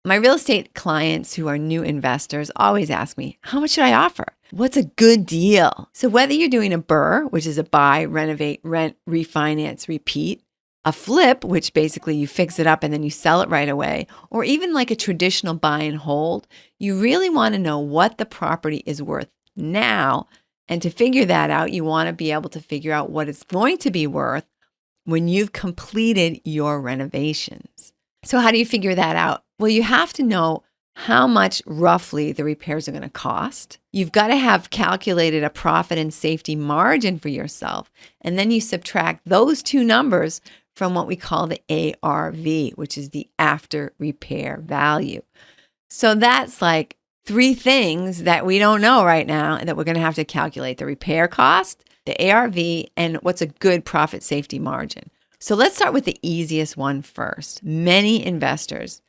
My real estate clients who are new investors always ask me, how much should I offer? What's a good deal? So whether you're doing a BRRRR, which is a buy, renovate, rent, refinance, repeat, a flip, which basically you fix it up and then you sell it right away, or even like a traditional buy and hold, you really want to know what the property is worth now. And to figure that out, you want to be able to figure out what it's going to be worth when you've completed your renovations. So how do you figure that out? Well, you have to know how much roughly the repairs are going to cost. You've got to have calculated a profit and safety margin for yourself. And then you subtract those two numbers from what we call the ARV, which is the after repair value. So that's like three things that we don't know right now and that we're going to have to calculate: the repair cost, the ARV, and what's a good profit safety margin. So let's start with the easiest one first. Many investors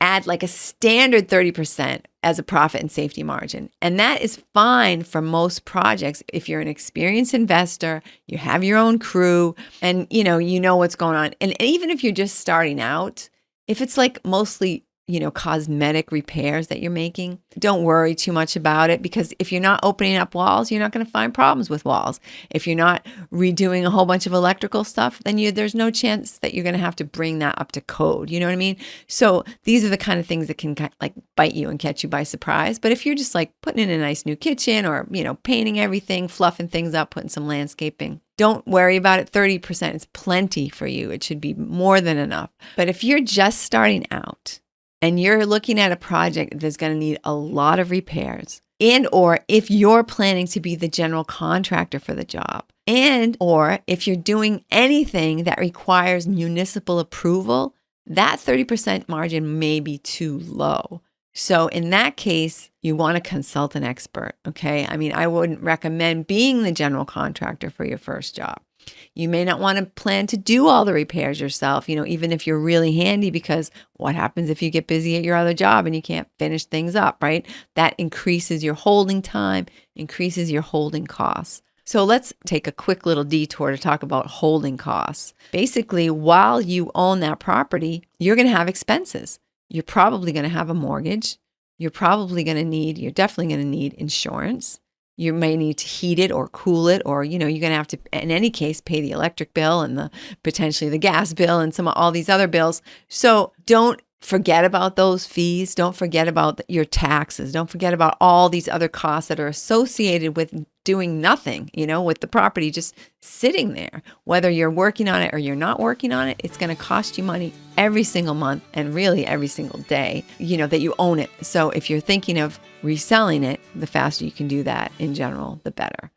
add like a standard 30% as a profit and safety margin. And that is fine for most projects. If you're an experienced investor, you have your own crew, and you know what's going on. And even if you're just starting out, if it's like mostly cosmetic repairs that you're making, don't worry too much about it, because if you're not opening up walls, you're not going to find problems with walls. If you're not redoing a whole bunch of electrical stuff, then there's no chance that you're going to have to bring that up to code. You know what I mean? So these are the kind of things that can like bite you and catch you by surprise. But if you're just like putting in a nice new kitchen, or, painting everything, fluffing things up, putting some landscaping, don't worry about it. 30% is plenty for you. It should be more than enough. But if you're just starting out, and you're looking at a project that's going to need a lot of repairs, and or if you're planning to be the general contractor for the job, and or if you're doing anything that requires municipal approval, that 30% margin may be too low. So in that case, you want to consult an expert, okay? I mean, I wouldn't recommend being the general contractor for your first job. You may not want to plan to do all the repairs yourself, even if you're really handy, because what happens if you get busy at your other job and you can't finish things up, right? That increases your holding time, increases your holding costs. So let's take a quick little detour to talk about holding costs. Basically, while you own that property, you're going to have expenses. You're probably going to have a mortgage. You're definitely going to need insurance. You may need to heat it or cool it, or, you're going to have to, in any case, pay the electric bill and potentially the gas bill and all these other bills. So don't forget about those fees. Don't forget about your taxes. Don't forget about all these other costs that are associated with doing nothing, with the property just sitting there. Whether you're working on it or you're not working on it, it's going to cost you money every single month, and really every single day, that you own it. So if you're thinking of reselling it, the faster you can do that in general, the better.